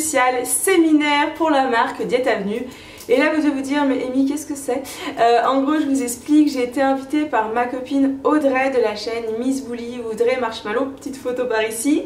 spécial séminaire pour la marque Diète Avenue. Et là vous devez vous dire, mais Amy, qu'est-ce que c'est? En gros je vous explique, j'ai été invitée par ma copine Audrey de la chaîne Miss Bully, Audrey Marshmallow, petite photo par ici.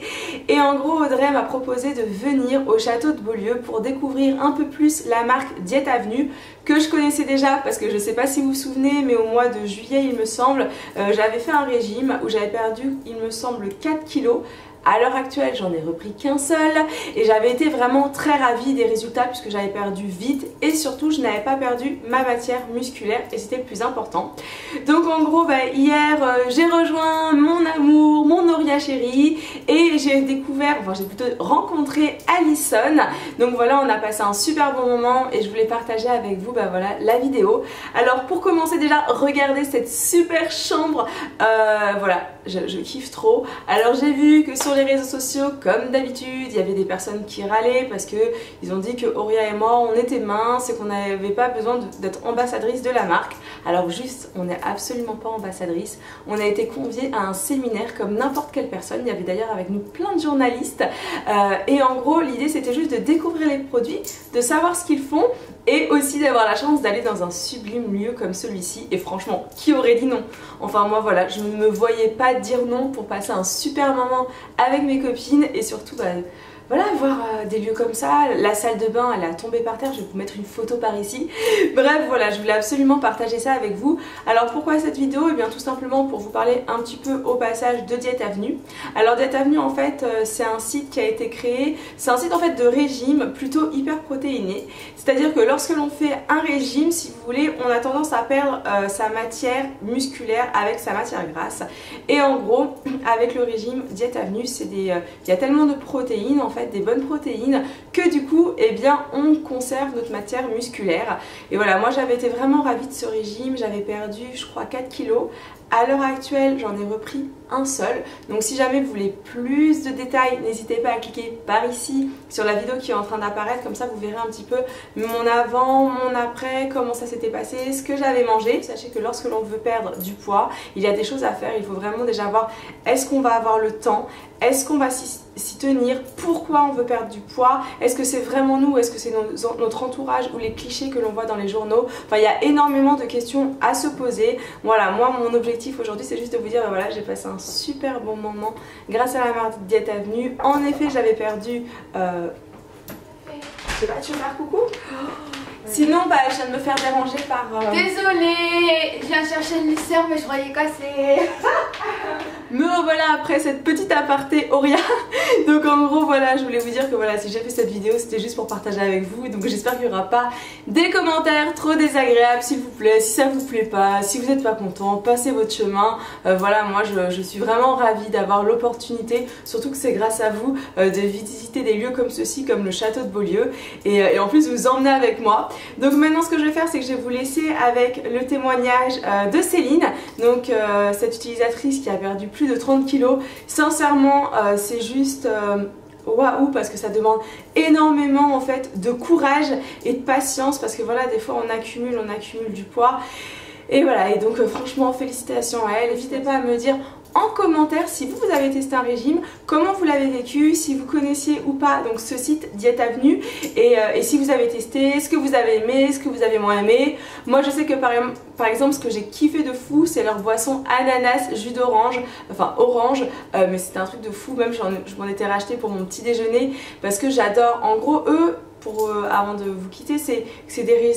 Et en gros Audrey m'a proposé de venir au château de Beaulieu pour découvrir un peu plus la marque Diète Avenue, que je connaissais déjà parce que je sais pas si vous vous souvenez, mais au mois de juillet il me semble, j'avais fait un régime où j'avais perdu, il me semble, 4 kilos. À l'heure actuelle, j'en ai repris qu'un seul et j'avais été vraiment très ravie des résultats puisque j'avais perdu vite et surtout je n'avais pas perdu ma matière musculaire et c'était le plus important. Donc en gros, hier j'ai rejoint mon amour, mon Auria chérie, et j'ai découvert, enfin j'ai plutôt rencontré Alison. Donc voilà, on a passé un super bon moment et je voulais partager avec vous voilà, la vidéo. Alors pour commencer déjà, regardez cette super chambre, voilà, je kiffe trop. Alors j'ai vu que sur les réseaux sociaux, comme d'habitude, il y avait des personnes qui râlaient parce que ils ont dit que Auria et moi on était minces et qu'on n'avait pas besoin d'être ambassadrice de la marque. Alors juste, on n'est absolument pas ambassadrice. On a été conviés à un séminaire comme n'importe quelle personne. Il y avait d'ailleurs avec nous plein de journalistes et en gros l'idée c'était juste de découvrir les produits, de savoir ce qu'ils font et aussi d'avoir la chance d'aller dans un sublime lieu comme celui-ci. Et franchement, qui aurait dit non? Enfin moi voilà, je ne me voyais pas dire non pour passer un super moment avec mes copines et surtout voilà, voir des lieux comme ça. La salle de bain elle a tombé par terre, je vais vous mettre une photo par ici. Bref voilà, je voulais absolument partager ça avec vous. Alors pourquoi cette vidéo? Et bien tout simplement pour vous parler un petit peu au passage de Diète Avenue. Alors Diète Avenue en fait c'est un site qui a été créé, c'est un site en fait de régime plutôt hyper protéiné. C'est à dire que lorsque l'on fait un régime, si vous voulez, on a tendance à perdre sa matière musculaire avec sa matière grasse. Et en gros avec le régime Diète Avenue, il y a tellement de protéines en fait, des bonnes protéines, que du coup eh bien on conserve notre matière musculaire. Et voilà, moi j'avais été vraiment ravie de ce régime, j'avais perdu je crois 4 kilos. À l'heure actuelle, j'en ai repris un seul. Donc si jamais vous voulez plus de détails, n'hésitez pas à cliquer par ici sur la vidéo qui est en train d'apparaître. Comme ça, vous verrez un petit peu mon avant, mon après, comment ça s'était passé, ce que j'avais mangé. Sachez que lorsque l'on veut perdre du poids, il y a des choses à faire. Il faut vraiment déjà voir est-ce qu'on va avoir le temps, est-ce qu'on va s'y tenir, pourquoi on veut perdre du poids, est-ce que c'est vraiment nous, est-ce que c'est notre entourage ou les clichés que l'on voit dans les journaux. Enfin, il y a énormément de questions à se poser. Voilà, moi mon objectif aujourd'hui c'est juste de vous dire voilà, j'ai passé un super bon moment grâce à la marque Diète Avenue. En effet j'avais perdu je sais pas, tu veux faire coucou? Sinon je viens de me faire déranger par Désolée, je viens chercher le lisseur mais je croyais casser. Me revoilà après cette petite aparté Auria. Donc en gros voilà, je voulais vous dire que voilà, si j'ai fait cette vidéo c'était juste pour partager avec vous. Donc j'espère qu'il n'y aura pas des commentaires trop désagréables s'il vous plaît. Si ça vous plaît pas, si vous n'êtes pas content, passez votre chemin. Voilà, moi je suis vraiment ravie d'avoir l'opportunité, surtout que c'est grâce à vous, de visiter des lieux comme ceci, comme le château de Beaulieu. Et en plus vous emmenez avec moi. Donc maintenant ce que je vais faire c'est que je vais vous laisser avec le témoignage de Céline. Donc cette utilisatrice qui a perdu plus de 30 kilos. Sincèrement c'est juste waouh, parce que ça demande énormément en fait de courage et de patience, parce que voilà, des fois on accumule du poids. Et voilà, et donc franchement félicitations à elle. N'hésitez pas à me dire en commentaire si vous avez testé un régime, comment vous l'avez vécu, si vous connaissiez ou pas donc ce site Diète Avenue, et si vous avez testé, ce que vous avez aimé, ce que vous avez moins aimé. Moi je sais que par exemple ce que j'ai kiffé de fou c'est leur boisson ananas jus d'orange, enfin orange, mais c'était un truc de fou, même je m'en étais racheté pour mon petit déjeuner parce que j'adore. En gros eux, avant de vous quitter, c'est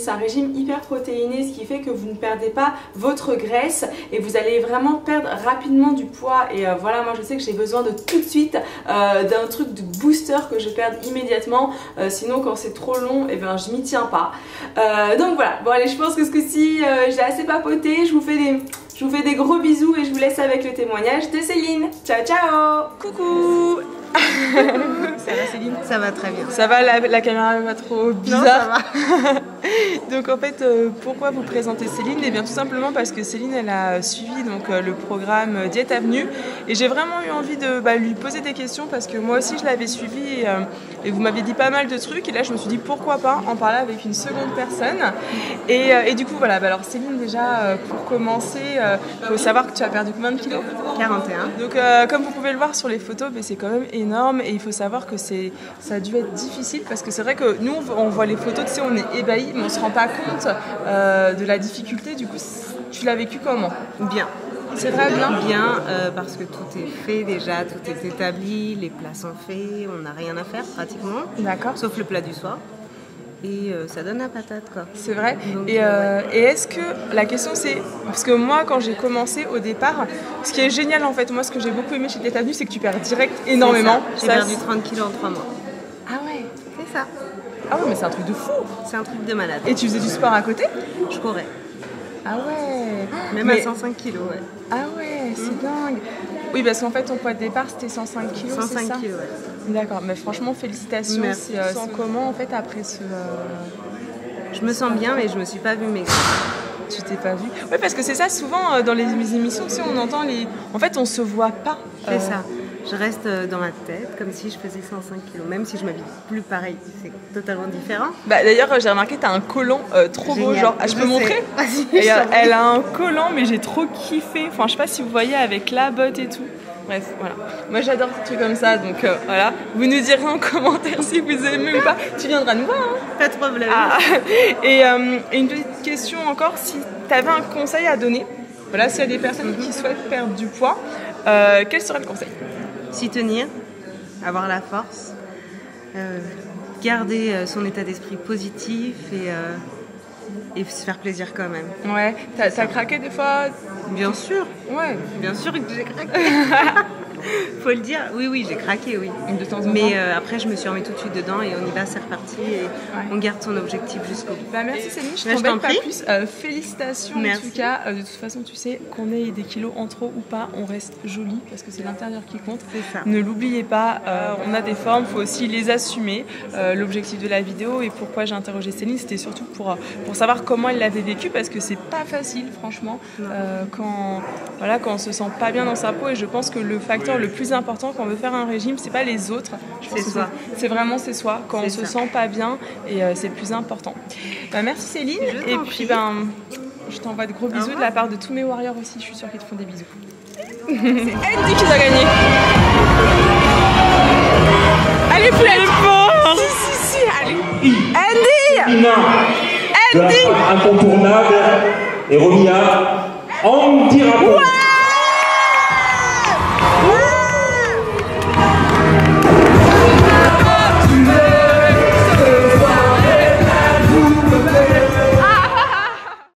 un régime hyper protéiné, ce qui fait que vous ne perdez pas votre graisse et vous allez vraiment perdre rapidement du poids. Et voilà, moi je sais que j'ai besoin de tout de suite d'un truc de booster que je perde immédiatement, sinon quand c'est trop long, et ben je m'y tiens pas. Donc voilà, bon allez, je pense que ce coup-ci j'ai assez papoté. Je vous fais des gros bisous et je vous laisse avec le témoignage de Céline. Ciao ciao. Coucou. Ça va Céline? Ça va très bien. Ça va, la caméra est pas trop bizarre? Non, ça va. Donc en fait pourquoi vous présentez Céline? Et bien tout simplement parce que Céline elle a suivi donc le programme Diète Avenue et j'ai vraiment eu envie de lui poser des questions parce que moi aussi je l'avais suivi et vous m'avez dit pas mal de trucs et là je me suis dit pourquoi pas en parler avec une seconde personne et du coup voilà, alors Céline déjà pour commencer il faut savoir que tu as perdu combien de kilos? 41. Donc comme vous pouvez le voir sur les photos, c'est quand même énorme et il faut savoir que ça a dû être difficile parce que c'est vrai que nous, on voit les photos, tu sais, on est ébahis, mais on se rend pas compte de la difficulté. Du coup, tu l'as vécu comment? Bien. C'est très bien. Bien, parce que tout est fait déjà, tout est établi, les plats sont faits, on n'a rien à faire pratiquement. D'accord. Sauf le plat du soir. Et ça donne la patate, quoi. C'est vrai. Donc, Et est-ce que la question c'est, parce que moi quand j'ai commencé au départ, ce qui est génial en fait, moi ce que j'ai beaucoup aimé chez Diète Avenue, c'est que tu perds direct énormément. J'ai perdu 30 kilos en 3 mois. Ah ouais. C'est ça. Ah ouais, mais c'est un truc de fou. C'est un truc de malade. Et tu faisais du sport à côté? Je courais. Ah ouais. Même à 105 kilos, ouais. Ah ouais, c'est dingue. Oui, parce qu'en fait ton poids de départ c'était 105 kilos, 105 c'est ça? kilos, ouais. D'accord, mais franchement félicitations. Merci. Tu sens comment en fait après ce... Je me sens bien, mais je me suis pas vue maigrir. Tu t'es pas vue? Oui, parce que c'est ça, souvent dans les émissions, tu sais, on entend les... En fait, on se voit pas. C'est ça. Je reste dans ma tête comme si je faisais 105 kilos, même si je m'habille plus pareil. C'est totalement différent. Bah, d'ailleurs, j'ai remarqué, t'as un collant trop beau. Génial. Genre, je peux montrer? Vas-y, Elle a un collant, mais j'ai trop kiffé. Enfin, je sais pas si vous voyez avec la botte et tout. Bref, voilà. Moi, j'adore ces trucs comme ça, donc voilà. Vous nous direz en commentaire si vous aimez ou pas. Tu viendras nous voir, hein? Pas de problème. Ah. Et une petite question encore, si tu avais un conseil à donner, voilà, s'il y a des personnes qui souhaitent perdre du poids, quel serait le conseil? S'y tenir, avoir la force, garder son état d'esprit positif et se faire plaisir quand même. Ouais, t'as craqué des fois? Bien sûr. Ouais. Bien sûr que j'ai craqué. Faut le dire. Oui, j'ai craqué, oui. De temps en temps. Mais après, je me suis remis tout de suite dedans et on y va, c'est reparti. Et on garde son objectif jusqu'au bout. Bah, merci Céline, je t'en t'embête pas prie. plus. Félicitations Merci. en tout cas. De toute façon, tu sais qu'on ait des kilos en trop ou pas, on reste jolie parce que c'est l'intérieur qui compte. C'est ça. Ne l'oubliez pas, on a des formes, il faut aussi les assumer. L'objectif de la vidéo et pourquoi j'ai interrogé Céline, c'était surtout pour savoir comment elle l'avait vécu parce que c'est pas facile, franchement, quand on se sent pas bien dans sa peau. Et je pense que le facteur le plus important quand on veut faire un régime, c'est pas les autres. C'est soi. C'est vraiment soi. Quand on se sent pas bien, et c'est le plus important. Bah, merci Céline. Et puis je t'envoie de gros bisous de la part de tous mes warriors aussi. Je suis sûre qu'ils te font des bisous. C'est Andy qui doit gagner. Allez, plus elle est forte. Si, allez. Andy. Andy. Incontournable et Romia en tirant.